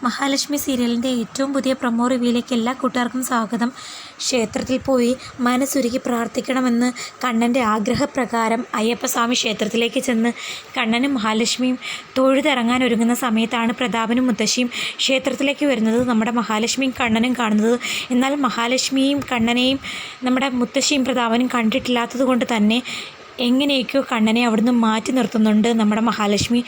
മഹാലക്ഷ്മി സീരിയലിൻ്റെ ഏറ്റവും പുതിയ പ്രൊമോ റിവ്യൂയിലേക്ക് എല്ലാ കൂട്ടുകാർക്കും സ്വാഗതം. ക്ഷേത്രത്തിൽ പോയി മനസ്സുരുകി പ്രാർത്ഥിക്കണമെന്ന് കണ്ണൻ്റെ ആഗ്രഹപ്രകാരം അയ്യപ്പസ്വാമി ക്ഷേത്രത്തിലേക്ക് ചെന്ന് കണ്ണനും മഹാലക്ഷ്മിയും തൊഴുതിറങ്ങാൻ ഒരുങ്ങുന്ന സമയത്താണ് പ്രതാപനും മുത്തശ്ശിയും ക്ഷേത്രത്തിലേക്ക് വരുന്നത്. നമ്മുടെ മഹാലക്ഷ്മിയും കണ്ണനും കാണുന്നത്. എന്നാൽ മഹാലക്ഷ്മിയും കണ്ണനെയും നമ്മുടെ മുത്തശ്ശിയും പ്രതാപനും കണ്ടിട്ടില്ലാത്തത് കൊണ്ട് തന്നെ എങ്ങനെയൊക്കെയോ കണ്ണനെ അവിടുന്ന് മാറ്റി നിർത്തുന്നുണ്ട് നമ്മുടെ മഹാലക്ഷ്മി.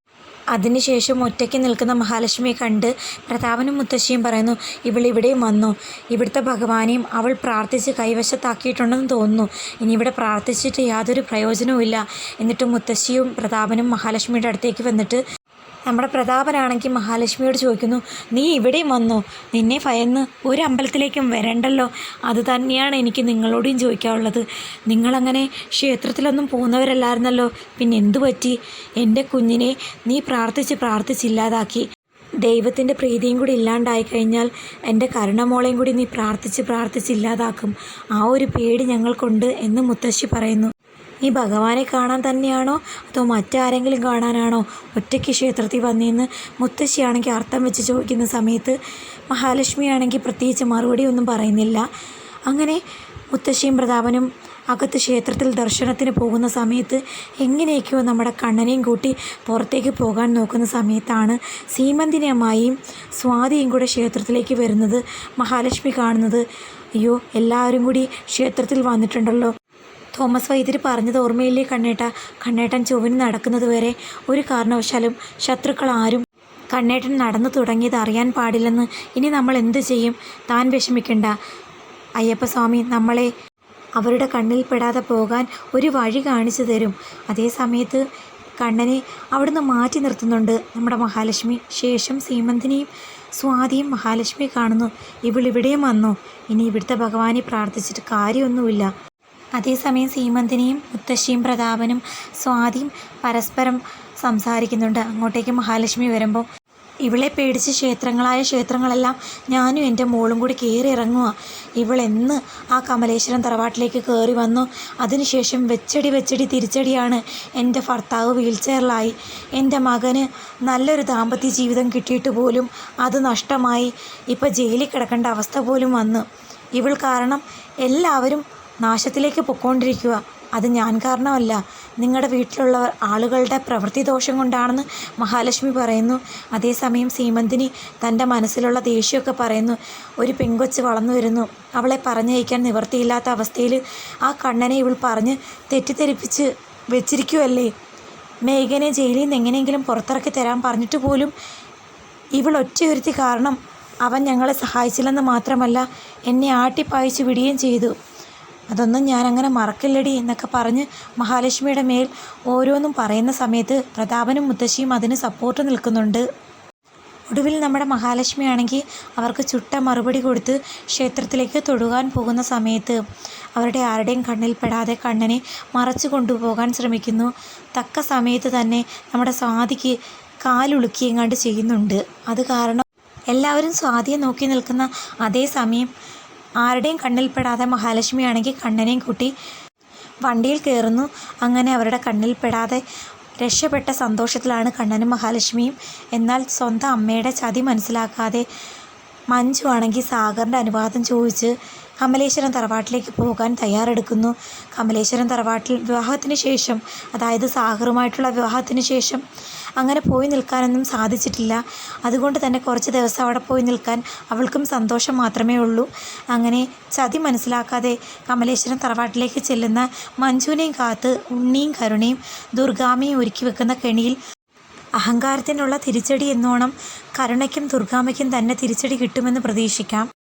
അതിനുശേഷം ഒറ്റയ്ക്ക് നിൽക്കുന്ന മഹാലക്ഷ്മിയെ കണ്ട് പ്രതാപനും മുത്തശ്ശിയും പറയുന്നു, ഇവിടെയും വന്നു. ഇവിടുത്തെ ഭഗവാനെയും അവൾ പ്രാർത്ഥിച്ച് കൈവശത്താക്കിയിട്ടുണ്ടെന്ന് തോന്നുന്നു. ഇനി ഇവിടെ പ്രാർത്ഥിച്ചിട്ട് യാതൊരു പ്രയോജനവുമില്ല. എന്നിട്ട് മുത്തശ്ശിയും പ്രതാപനും മഹാലക്ഷ്മിയുടെ അടുത്തേക്ക് വന്നിട്ട് നമ്മുടെ പ്രതാപനാണെങ്കിൽ മഹാലക്ഷ്മിയോട് ചോദിക്കുന്നു, നീ ഇവിടെയും വന്നോ? നിന്നെ ഭയന്ന് ഒരു അമ്പലത്തിലേക്കും വരണ്ടല്ലോ. അത് തന്നെയാണ് എനിക്ക് നിങ്ങളോടും ചോദിക്കാനുള്ളത്. നിങ്ങളങ്ങനെ ക്ഷേത്രത്തിലൊന്നും പോകുന്നവരല്ലായിരുന്നല്ലോ, പിന്നെ എന്തു പറ്റി? എൻ്റെ കുഞ്ഞിനെ നീ പ്രാർത്ഥിച്ചില്ലാതാക്കി. ദൈവത്തിൻ്റെ പ്രീതിയും കൂടി ഇല്ലാണ്ടായി കഴിഞ്ഞാൽ എൻ്റെ കരുണമോളെയും കൂടി നീ പ്രാർത്ഥിച്ചില്ലാതാക്കും. ആ ഒരു പേടി ഞങ്ങൾക്കുണ്ട് എന്ന് മുത്തശ്ശി പറയുന്നു. ഈ ഭഗവാനെ കാണാൻ തന്നെയാണോ അതോ മറ്റാരെങ്കിലും കാണാനാണോ ഒറ്റയ്ക്ക് ക്ഷേത്രത്തിൽ വന്നതെന്ന് മുത്തശ്ശിയാണെങ്കിൽ അർത്ഥം വെച്ച് ചോദിക്കുന്ന സമയത്ത് മഹാലക്ഷ്മിയാണെങ്കിൽ പ്രത്യേകിച്ച് മറുപടിയൊന്നും പറയുന്നില്ല. അങ്ങനെ മുത്തശ്ശിയും പ്രതാപനും അകത്ത് ക്ഷേത്രത്തിൽ ദർശനത്തിന് പോകുന്ന സമയത്ത് എങ്ങനെയൊക്കെയോ നമ്മുടെ കണ്ണനെയും കൂട്ടി പുറത്തേക്ക് പോകാൻ നോക്കുന്ന സമയത്താണ് സീമന്തിനിയമ്മായിയും സ്വാതിയും കൂടെ ക്ഷേത്രത്തിലേക്ക് വരുന്നത്. മഹാലക്ഷ്മി കാണുന്നത്, അയ്യോ എല്ലാവരും കൂടി ക്ഷേത്രത്തിൽ വന്നിട്ടുണ്ടല്ലോ. തോമസ് വൈദ്യർ പറഞ്ഞത് ഓർമ്മയില്ലേ കണ്ണേട്ടൻ ചൊവ്വിന് നടക്കുന്നത് വരെ ഒരു കാരണവശാലും ശത്രുക്കൾ ആരും കണ്ണേട്ടൻ നടന്നു തുടങ്ങിയത് അറിയാൻ പാടില്ലെന്ന്. ഇനി നമ്മൾ എന്ത് ചെയ്യും? താൻ വിഷമിക്കണ്ട. അയ്യപ്പസ്വാമി നമ്മളെ അവരുടെ കണ്ണിൽ പെടാതെ പോകാൻ ഒരു വഴി കാണിച്ചു തരും. അതേ സമയത്ത് കണ്ണനെ അവിടുന്ന് മാറ്റി നിർത്തുന്നുണ്ട് നമ്മുടെ മഹാലക്ഷ്മി. ശേഷം സീമന്തിനിയും സ്വാതിയും മഹാലക്ഷ്മി കാണുന്നു, ഇവിടെയും വന്നു. ഇനി ഇവിടുത്തെ ഭഗവാനെ പ്രാർത്ഥിച്ചിട്ട് കാര്യമൊന്നുമില്ല. അതേസമയം സീമന്തിനിയും മുത്തശ്ശിയും പ്രതാപനും സ്വാതിയും പരസ്പരം സംസാരിക്കുന്നുണ്ട്. അങ്ങോട്ടേക്ക് മഹാലക്ഷ്മി വരുമ്പോൾ ഇവളെ പേടിച്ച് ക്ഷേത്രങ്ങളെല്ലാം ഞാനും എൻ്റെ മോളും കൂടി കയറി ഇറങ്ങുക. ഇവളെന്ന് ആ കമലേശ്വരം തറവാട്ടിലേക്ക് കയറി വന്നു. അതിനുശേഷം വെച്ചടി തിരിച്ചടിയാണ്. എൻ്റെ ഭർത്താവ് വീൽചെയറിലായി. എൻ്റെ മകന് നല്ലൊരു ദാമ്പത്യ ജീവിതം കിട്ടിയിട്ട് പോലും അത് നഷ്ടമായി. ഇപ്പോൾ ജയിലിൽ കിടക്കേണ്ട അവസ്ഥ പോലും വന്നു. ഇവൾ കാരണം എല്ലാവരും നാശത്തിലേക്ക് പൊയ്ക്കൊണ്ടിരിക്കുക. അത് ഞാൻ കാരണമല്ല, നിങ്ങളുടെ വീട്ടിലുള്ള ആളുകളുടെ പ്രവൃത്തി ദോഷം കൊണ്ടാണെന്ന് മഹാലക്ഷ്മി പറയുന്നു. അതേസമയം സീമന്തിനി തൻ്റെ മനസ്സിലുള്ള ദേഷ്യമൊക്കെ പറയുന്നു. ഒരു പെങ്കൊച്ച് വളർന്നു വരുന്നു, അവളെ പറഞ്ഞയക്കാൻ നിവൃത്തിയില്ലാത്ത അവസ്ഥയിൽ ആ കണ്ണനെ ഇവൾ പറഞ്ഞ് തെറ്റിദ്ധരിപ്പിച്ച് വെച്ചിരിക്കുമല്ലേ. മേഘനെ ജയിലിൽ നിന്ന് എങ്ങനെയെങ്കിലും പുറത്തിറക്കി തരാൻ പറഞ്ഞിട്ട് പോലും ഇവൾ ഒറ്റയൊരുത്തി കാരണം അവൻ ഞങ്ങളെ സഹായിച്ചില്ലെന്ന് മാത്രമല്ല എന്നെ ആട്ടിപ്പായിച്ച് വിടുകയും ചെയ്തു. അതൊന്നും ഞാനങ്ങനെ മറക്കില്ലടി എന്നൊക്കെ പറഞ്ഞ് മഹാലക്ഷ്മിയുടെ മേൽ ഓരോന്നും പറയുന്ന സമയത്ത് പ്രതാപനും മുത്തശ്ശിയും അതിന് സപ്പോർട്ട് നിൽക്കുന്നുണ്ട്. ഒടുവിൽ നമ്മുടെ മഹാലക്ഷ്മിയാണെങ്കിൽ അവർക്ക് ചുട്ട മറുപടി കൊടുത്ത് ക്ഷേത്രത്തിലേക്ക് തൊഴുകാൻ പോകുന്ന സമയത്ത് അവരുടെ ആരുടെയും കണ്ണിൽ പെടാതെ കണ്ണനെ മറച്ചു കൊണ്ടുപോകാൻ ശ്രമിക്കുന്നു. തക്ക സമയത്ത് തന്നെ നമ്മുടെ സ്വാതിക്ക് കാലുളുക്കിയെങ്ങാണ്ട് ചെയ്യുന്നുണ്ട്. അത് കാരണം എല്ലാവരും സ്വാതിയെ നോക്കി നിൽക്കുന്ന അതേ സമയം ആരുടെയും കണ്ണിൽപ്പെടാതെ മഹാലക്ഷ്മിയാണെങ്കിൽ കണ്ണനെയും കൂട്ടി വണ്ടിയിൽ കയറുന്നു. അങ്ങനെ അവരുടെ കണ്ണിൽപ്പെടാതെ രക്ഷപ്പെട്ട സന്തോഷത്തിലാണ് കണ്ണനും മഹാലക്ഷ്മിയും. എന്നാൽ സ്വന്തം അമ്മയുടെ ചതി മനസ്സിലാക്കാതെ മഞ്ജു ആണെങ്കിൽ സാഗറിൻ്റെ അനുവാദം ചോദിച്ച് കമലേശ്വരം തറവാട്ടിലേക്ക് പോകാൻ തയ്യാറെടുക്കുന്നു. കമലേശ്വരം തറവാട്ടിൽ വിവാഹത്തിന് ശേഷം, അതായത് സാഗറുമായിട്ടുള്ള വിവാഹത്തിന് ശേഷം അങ്ങനെ പോയി നിൽക്കാനൊന്നും സാധിച്ചിട്ടില്ല. അതുകൊണ്ട് തന്നെ കുറച്ച് ദിവസം അവിടെ പോയി നിൽക്കാൻ അവൾക്കും സന്തോഷം മാത്രമേ ഉള്ളൂ. അങ്ങനെ ചതി മനസ്സിലാക്കാതെ കമലേശ്വരം തറവാട്ടിലേക്ക് ചെല്ലുന്ന മഞ്ജുവിനെയും കാത്ത് ഉണ്ണിയും കരുണയും ദുർഗാമയും ഒരുക്കി വെക്കുന്ന കെണിയിൽ അഹങ്കാരത്തിനുള്ള തിരിച്ചടി എന്നോണം കരുണയ്ക്കും ദുർഗാമയ്ക്കും തന്നെ തിരിച്ചടി കിട്ടുമെന്ന് പ്രതീക്ഷിക്കാം.